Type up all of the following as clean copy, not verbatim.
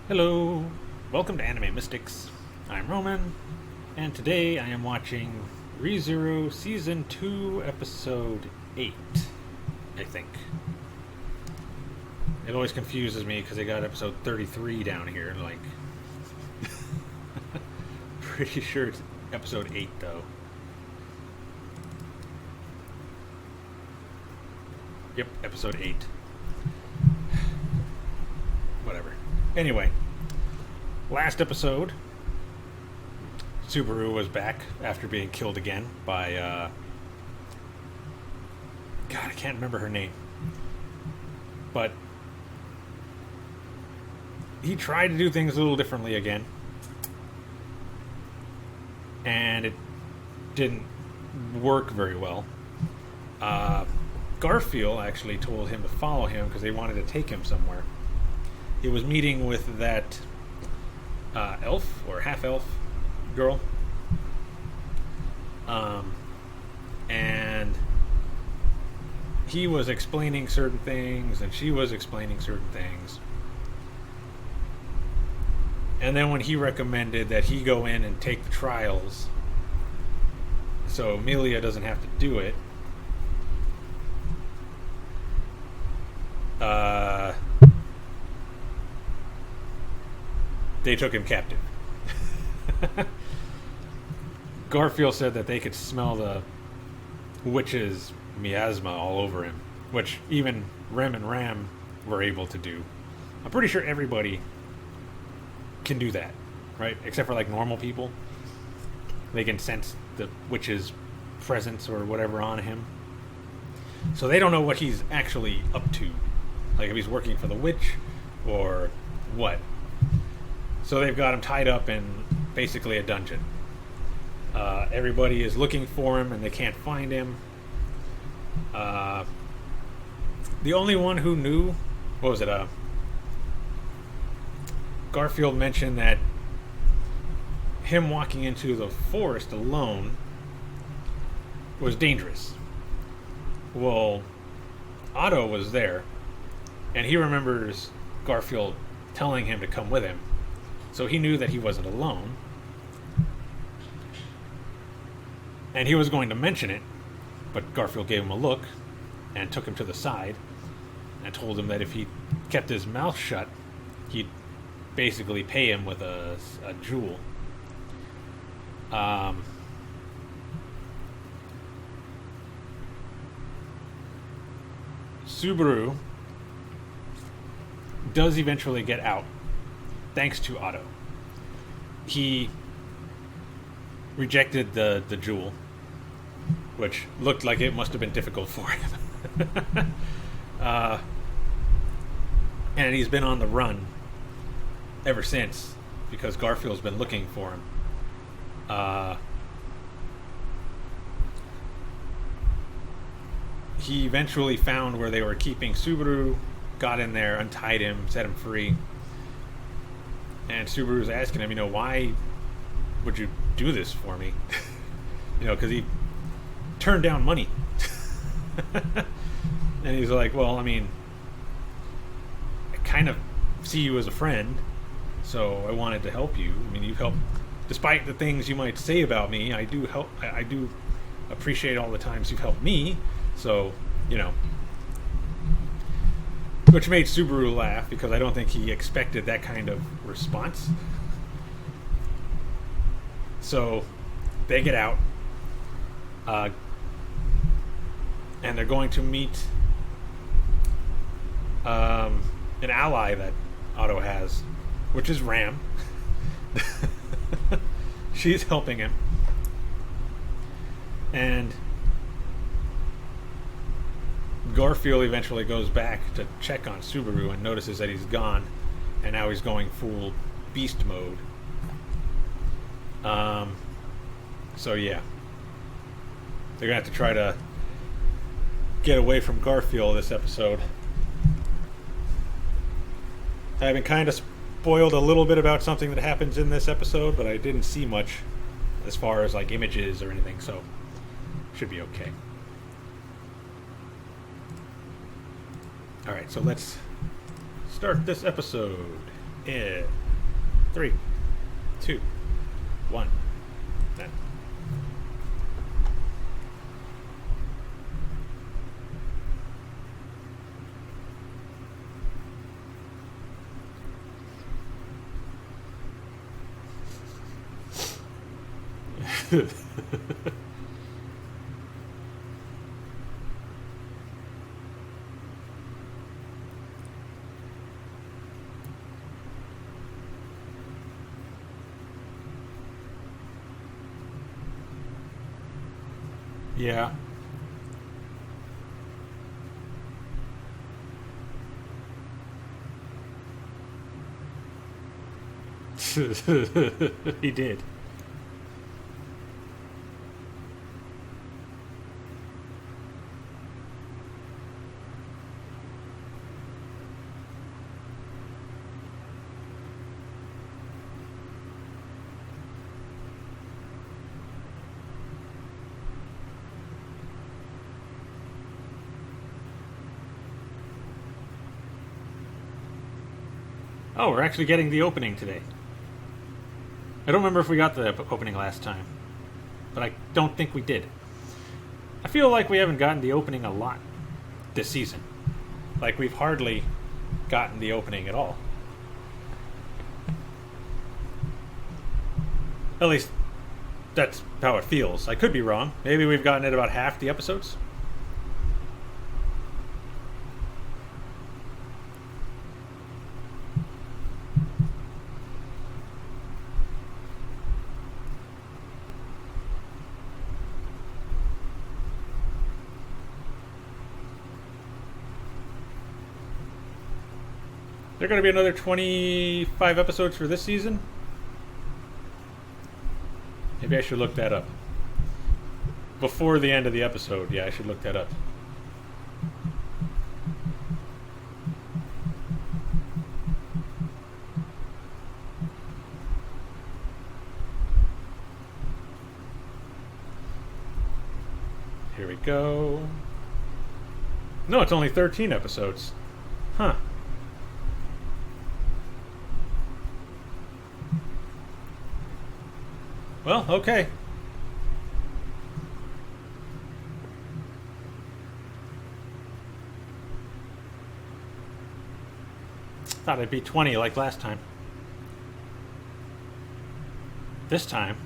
Hello, welcome to Anime Mystics. I'm Roman, and today I am watching ReZero Season 2, Episode 8, I think. It always confuses me because they got episode 33 down here, like... Pretty sure it's episode 8, though. Yep, episode 8. Whatever. Anyway, last episode, Subaru was back after being killed again by, God, I can't remember her name. But he tried to do things a little differently again. And it didn't work very well. Garfield actually told him to follow him because they wanted to take him somewhere. He was meeting with that elf or half-elf girl, and he was explaining certain things and she was explaining certain things, and then when he recommended that he go in and take the trials so Amelia doesn't have to do it, they took him captive. Garfield said that they could smell the witch's miasma all over him, which even Rem and Ram were able to do. I'm pretty sure everybody can do that, right? Except for like normal people. They can sense the witch's presence or whatever on him. So they don't know what he's actually up to. Like if he's working for the witch or what. So they've got him tied up in basically a dungeon. Everybody is looking for him and they can't find him. The only one who knew, what was it? Garfield mentioned that him walking into the forest alone was dangerous. Well, Otto was there, and he remembers Garfield telling him to come with him. So he knew that he wasn't alone. And he was going to mention it, but Garfield gave him a look and took him to the side and told him that if he kept his mouth shut, he'd basically pay him with a jewel. Subaru does eventually get out, thanks to Otto. He rejected the jewel, which looked like it must have been difficult for him. And he's been on the run ever since, because Garfield's been looking for him. He eventually found where they were keeping Subaru, got in there, untied him, set him free. And Subaru's asking him, why would you do this for me? Because he turned down money. And he's like, well, I kind of see you as a friend, so I wanted to help you. You've helped, despite the things you might say about me, I do help. I do appreciate all the times you've helped me, so, Which made Subaru laugh, because I don't think he expected that kind of response. So they get out, and they're going to meet an ally that Otto has, which is Ram. She's helping him. And Garfield eventually goes back to check on Subaru and notices that he's gone, and now he's going full beast mode. So yeah, they're gonna have to try to get away from Garfield this episode. I've been kind of spoiled a little bit about something that happens in this episode, but I didn't see much as far as like images or anything, so should be okay. Alright, so let's start this episode. Yeah. 3, 2, 1. Then. Yeah. He did. Oh, we're actually getting the opening today. I don't remember if we got the opening last time, but I don't think we did. I feel like we haven't gotten the opening a lot this season. Like we've hardly gotten the opening at all. At least that's how it feels. I could be wrong. Maybe we've gotten it about half the episodes. There going to be another 25 episodes for this season? Maybe I should look that up. Before the end of the episode, yeah, I should look that up. Here we go. No, it's only 13 episodes. Huh. Well, okay. Thought it'd be 20 like last time. This time.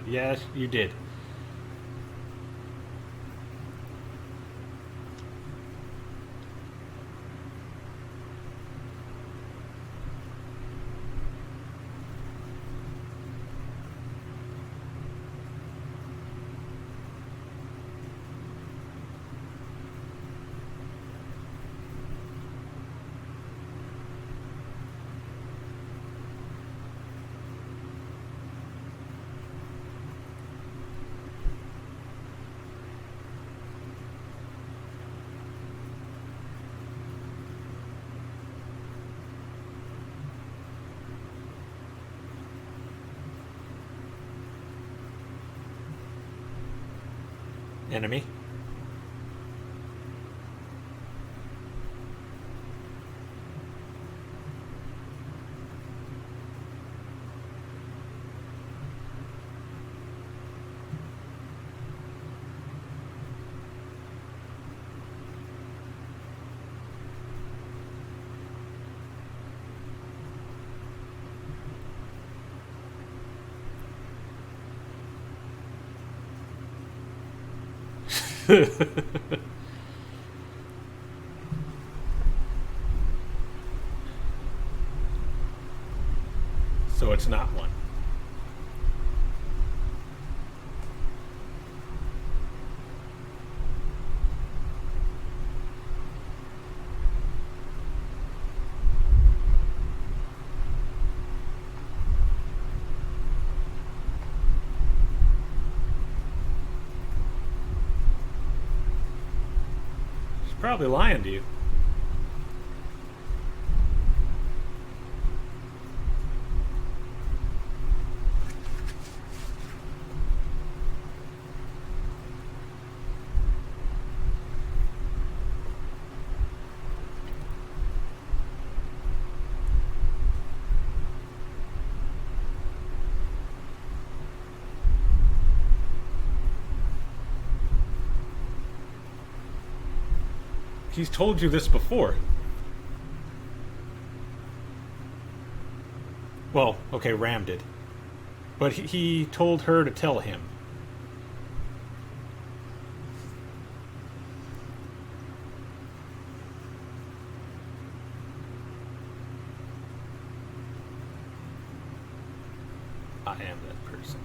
Yes, you did. Enemy. So it's not one. She's probably lying to you. He's told you this before. Well, okay, Ram did. But he told her to tell him. I am that person.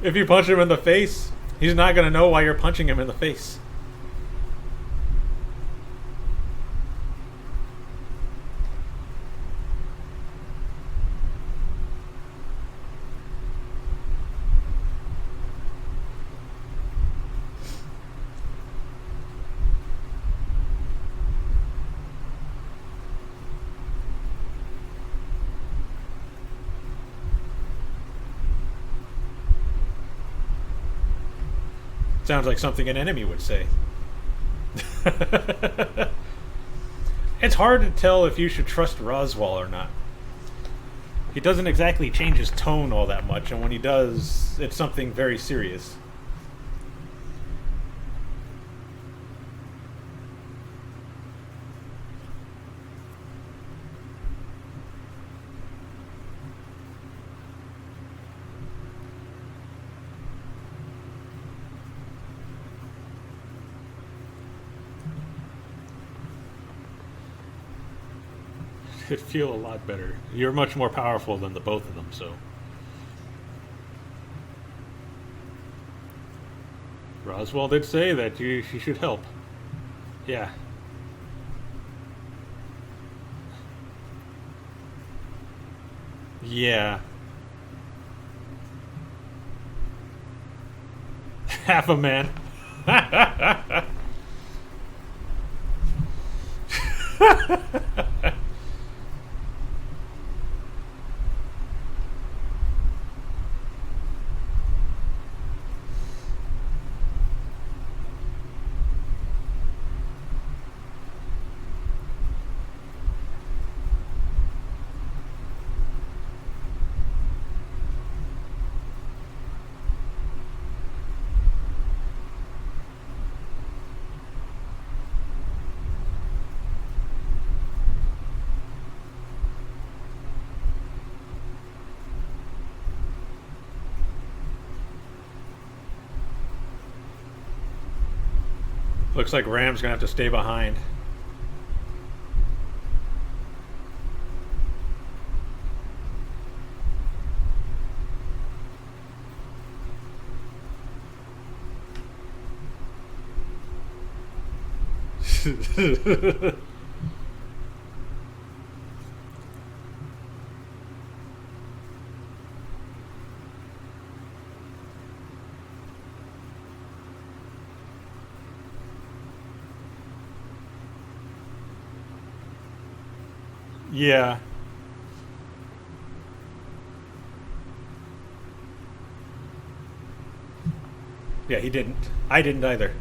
If you punch him in the face, he's not going to know why you're punching him in the face. Sounds like something an enemy would say. It's hard to tell if you should trust Roswell or not. He doesn't exactly change his tone all that much, and when he does, it's something very serious. It'd feel a lot better. You're much more powerful than the both of them, so. Roswell did say that she should help. Yeah. Yeah. Half a man. Looks like Ram's gonna have to stay behind. Yeah. Yeah, he didn't. I didn't either.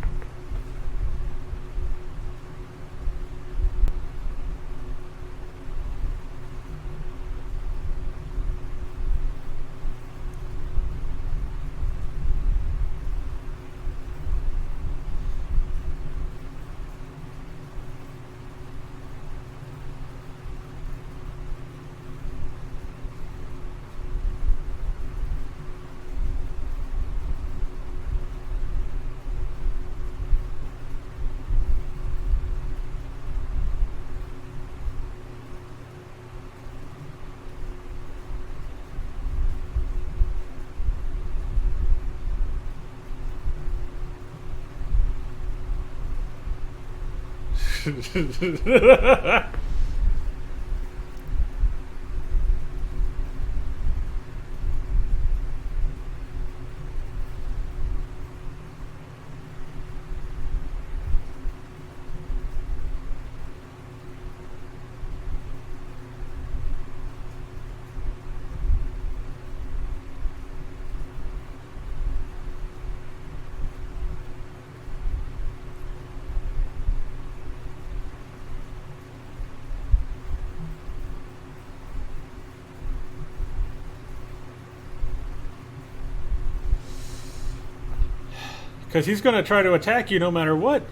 Because he's going to try to attack you no matter what.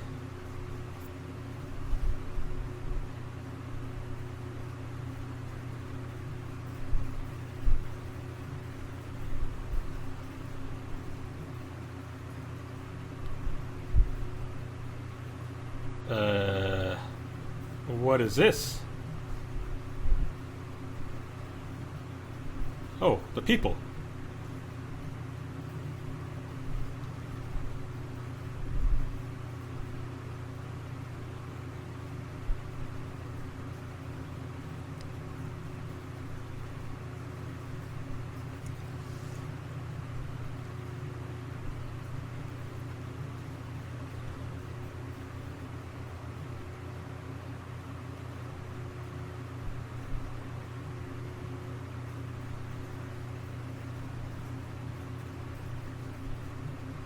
What is this? Oh, the people.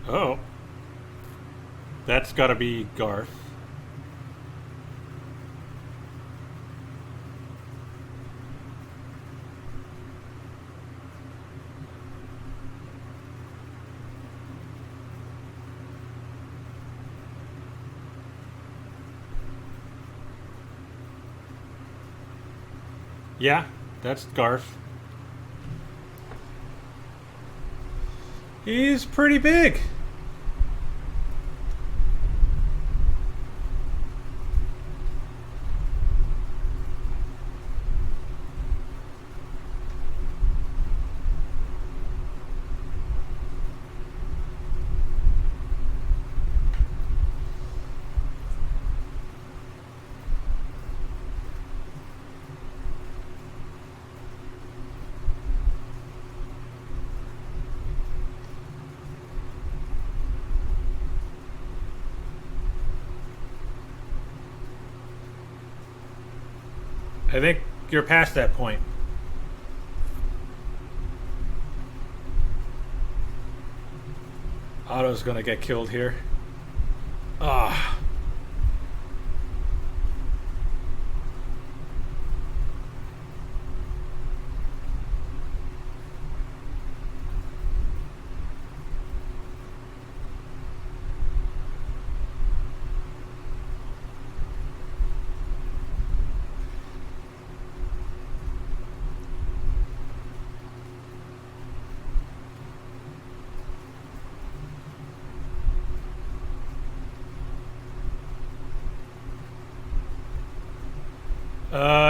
Oh. That's gotta be Garth. Yeah, that's Garth. He's pretty big. I think you're past that point. Otto's gonna get killed here. Ah.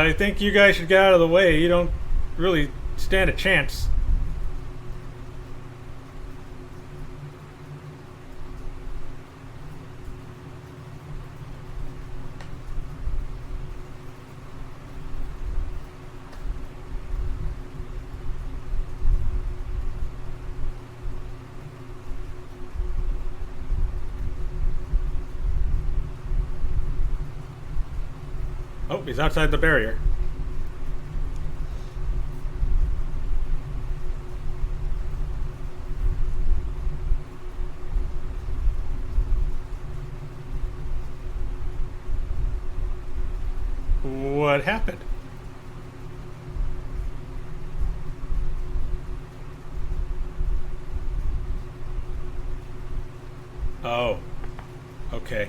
I think you guys should get out of the way. You don't really stand a chance. Oh, he's outside the barrier. What happened? Oh, okay.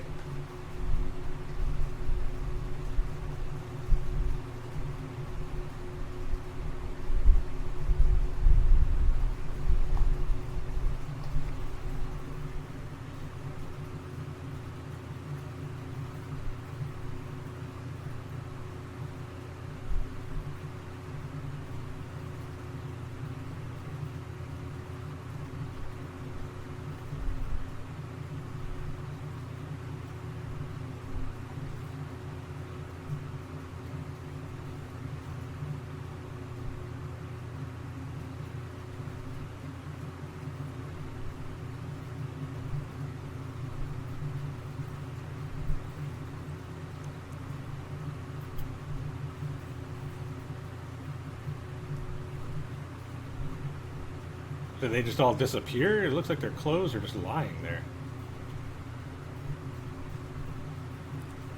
Did they just all disappear? It looks like their clothes are just lying there.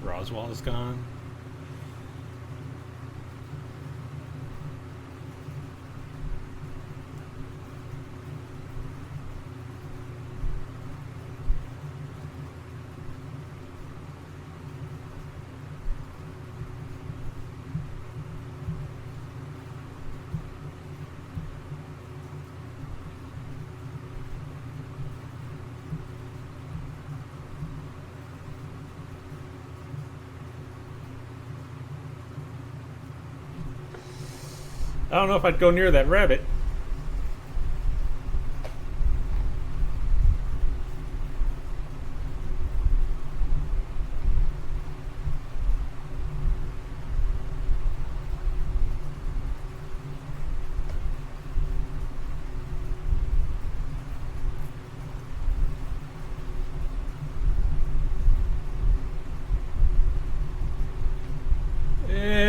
Roswell is gone. I don't know if I'd go near that rabbit.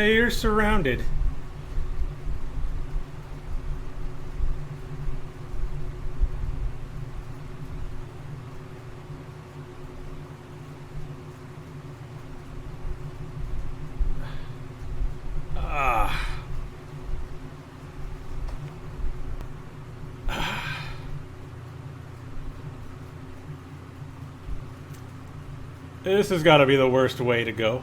You're surrounded. Ah. This has got to be the worst way to go.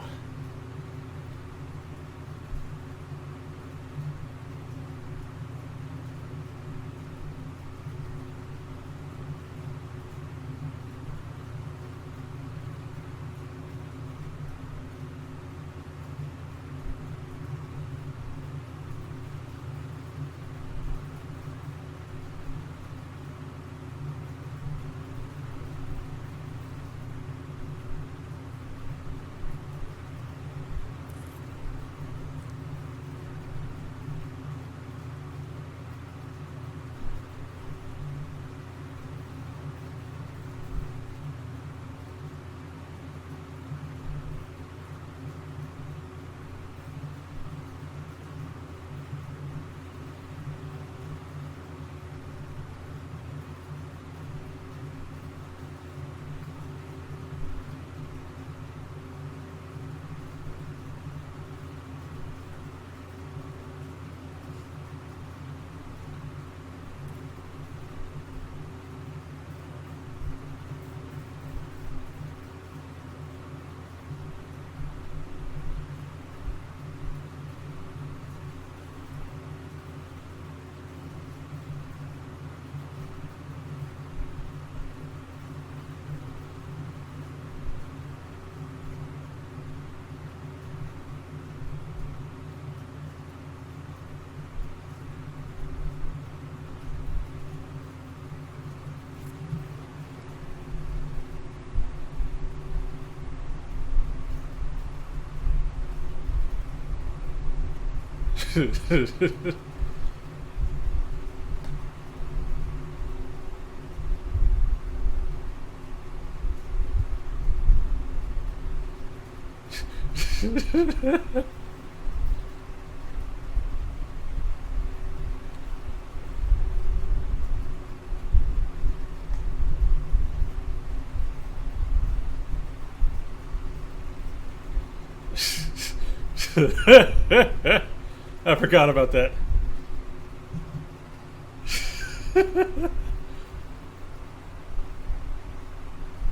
I forgot about that.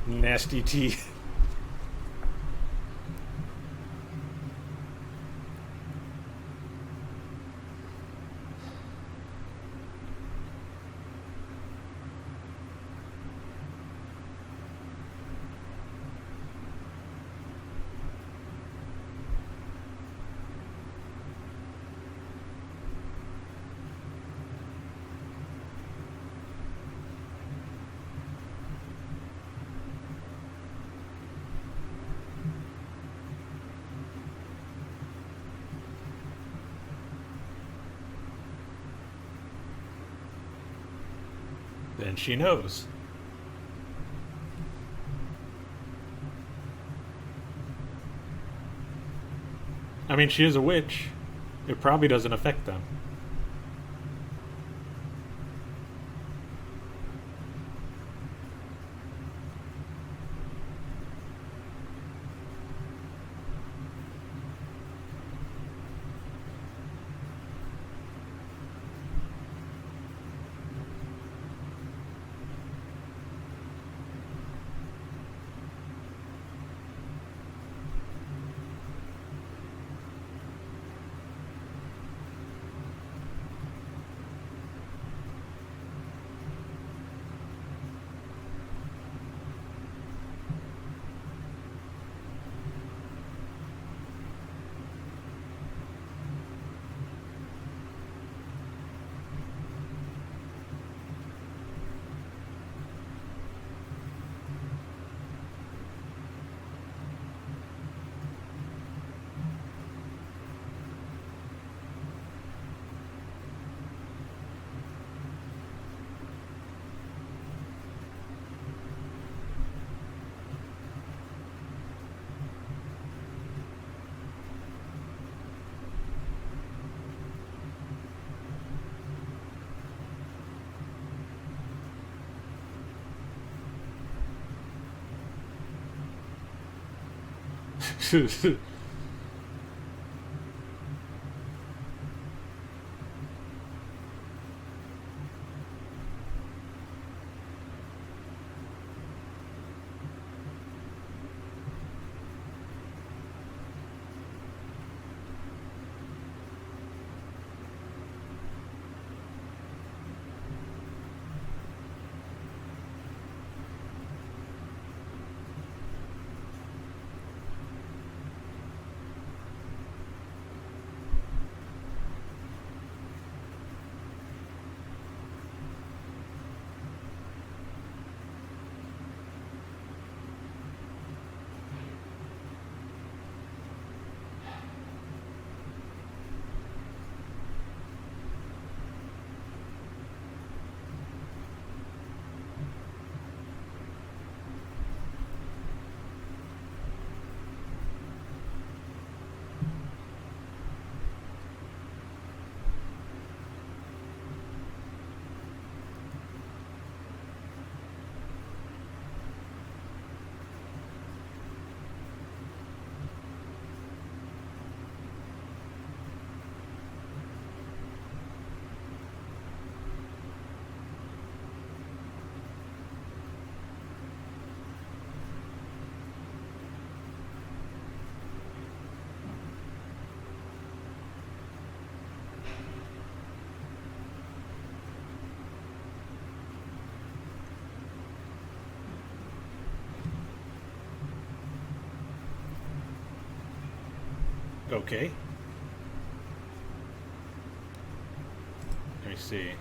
Nasty teeth. Then she knows. I mean, she is a witch. It probably doesn't affect them. Okay. Let me see.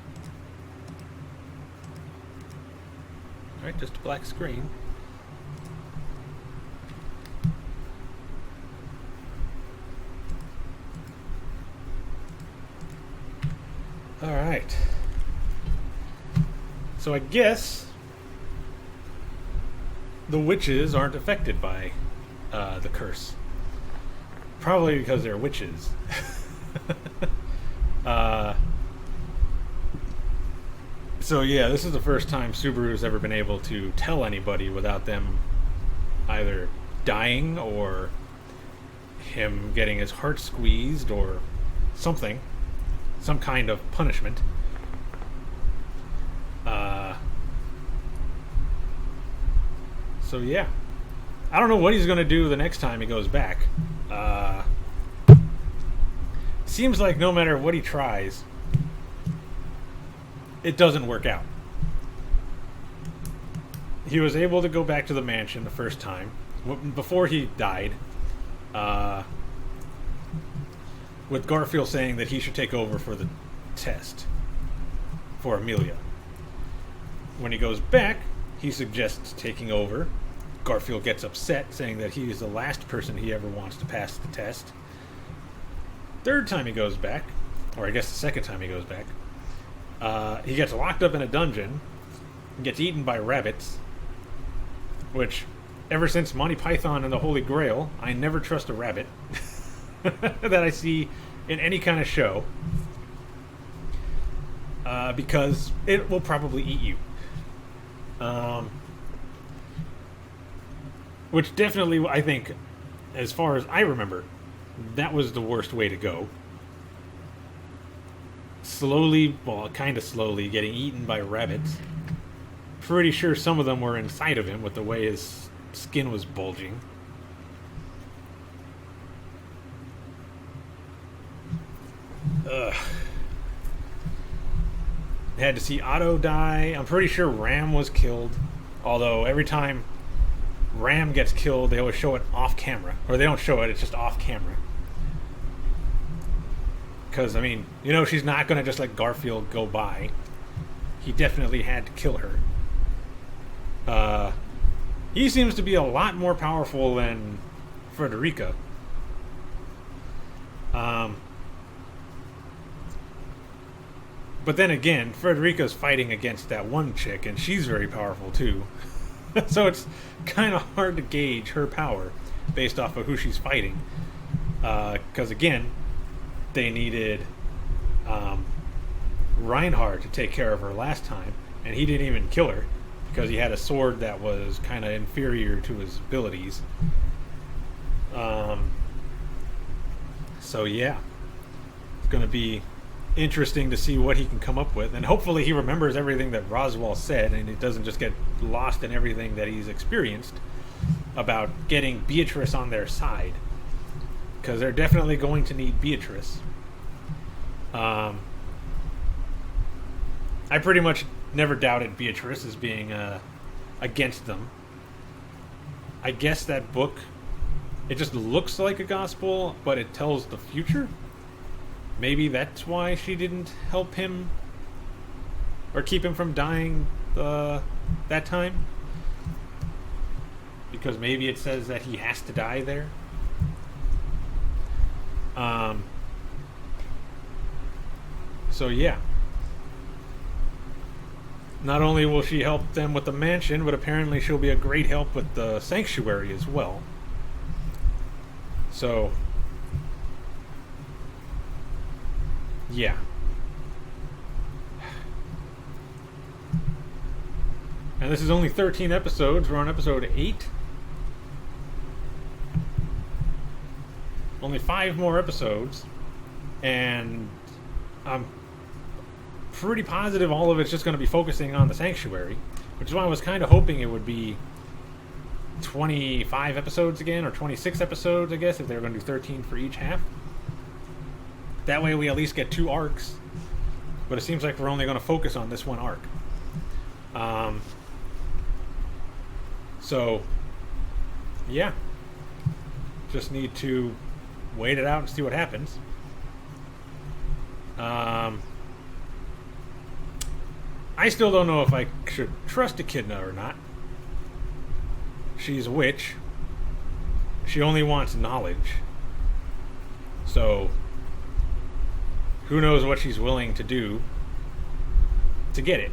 Alright, just a black screen. Alright. So I guess the witches aren't affected by the curse. Probably because they're witches. So yeah, this is the first time Subaru's ever been able to tell anybody without them either dying or him getting his heart squeezed or something. Some kind of punishment. So yeah. I don't know what he's going to do the next time he goes back. Seems like no matter what he tries, it doesn't work out. He was able to go back to the mansion the first time, before he died, with Garfield saying that he should take over for the test for Amelia. When he goes back, he suggests taking over. Garfield gets upset, saying that he is the last person he ever wants to pass the test. Third time he goes back, or I guess the second time he goes back, he gets locked up in a dungeon and gets eaten by rabbits, which, ever since Monty Python and the Holy Grail, I never trust a rabbit that I see in any kind of show, because it will probably eat you. Which definitely, I think, as far as I remember, that was the worst way to go. Slowly, well, kind of slowly, getting eaten by rabbits. Pretty sure some of them were inside of him with the way his skin was bulging. Ugh. Had to see Otto die. I'm pretty sure Ram was killed. Although every time Ram gets killed, they always show it off camera. Or they don't show it, it's just off camera. Because, I mean, you know she's not going to just let Garfield go by. He definitely had to kill her. He seems to be a lot more powerful than Frederica. But then again, Frederica's fighting against that one chick, and she's very powerful too. So it's kind of hard to gauge her power based off of who she's fighting. Because again, they needed Reinhardt to take care of her last time, and he didn't even kill her because he had a sword that was kind of inferior to his abilities. Um, so yeah, it's going to be interesting to see what he can come up with, and hopefully he remembers everything that Roswaal said, and it doesn't just get lost in everything that he's experienced about getting Beatrice on their side, because they're definitely going to need Beatrice. I pretty much never doubted Beatrice as being against them. I guess that book, it just looks like a gospel, but it tells the future. Maybe that's why she didn't help him or keep him from dying that time. Because maybe it says that he has to die there. So yeah. Not only will she help them with the mansion, but apparently she'll be a great help with the sanctuary as well. So yeah. And this is only 13 episodes. We're on episode 8. Only 5 more episodes. And I'm pretty positive all of it's just going to be focusing on the sanctuary. Which is why I was kind of hoping it would be 25 episodes again, or 26 episodes, I guess, if they were going to do 13 for each half. That way we at least get 2 arcs. But it seems like we're only going to focus on this one arc. So, yeah. Just need to wait it out and see what happens. I still don't know if I should trust Echidna or not. She's a witch. She only wants knowledge. So, who knows what she's willing to do to get it.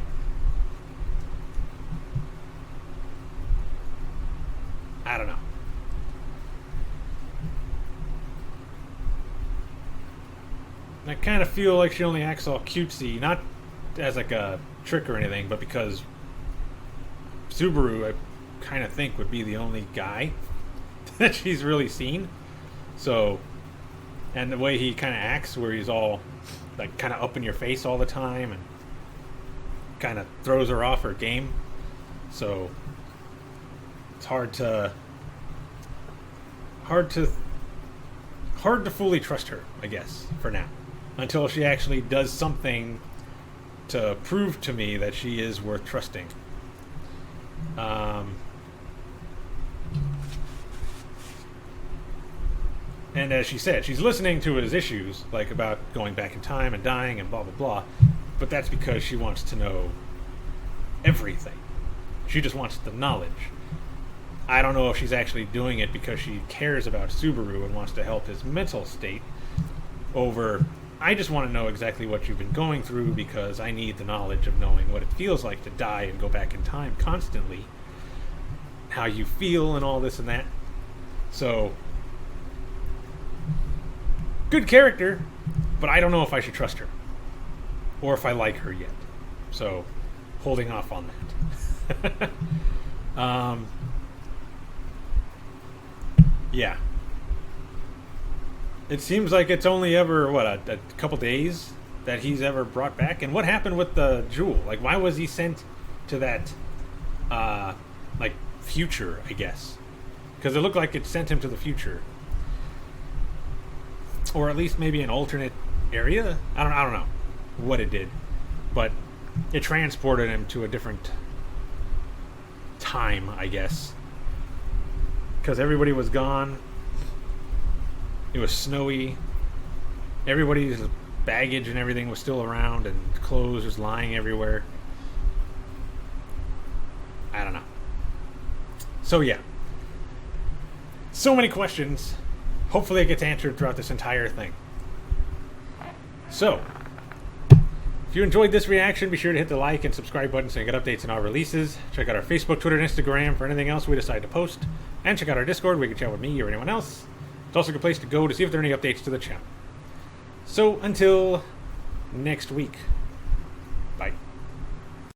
I don't know. I kind of feel like she only acts all cutesy, not as like a trick or anything, but because Subaru, I kind of think, would be the only guy that she's really seen. So, and the way he kind of acts, where he's all like kind of up in your face all the time and kind of throws her off her game. So it's hard to fully trust her, I guess, for now, until she actually does something to prove to me that she is worth trusting. And as she said, she's listening to his issues, like about going back in time and dying and blah blah blah, but that's because she wants to know everything. She just wants the knowledge. I don't know if she's actually doing it because she cares about Subaru and wants to help his mental state over, I just want to know exactly what you've been going through because I need the knowledge of knowing what it feels like to die and go back in time constantly, how you feel and all this and that. So, good character, but I don't know if I should trust her or if I like her yet. So, holding off on that. Yeah. It seems like it's only ever, a couple days that he's ever brought back. And what happened with the jewel? Like, why was he sent to that, future, I guess? Because it looked like it sent him to the future. Or at least maybe an alternate area? I don't know what it did. But it transported him to a different time, I guess. Because everybody was gone. It was snowy. Everybody's baggage and everything was still around, and clothes was lying everywhere. I don't know. So yeah. So many questions. Hopefully it gets answered throughout this entire thing. So, if you enjoyed this reaction, be sure to hit the like and subscribe button so you get updates on our releases. Check out our Facebook, Twitter, and Instagram for anything else we decide to post. And check out our Discord where you can chat with me or anyone else. It's also a good place to go to see if there are any updates to the channel. So, until next week.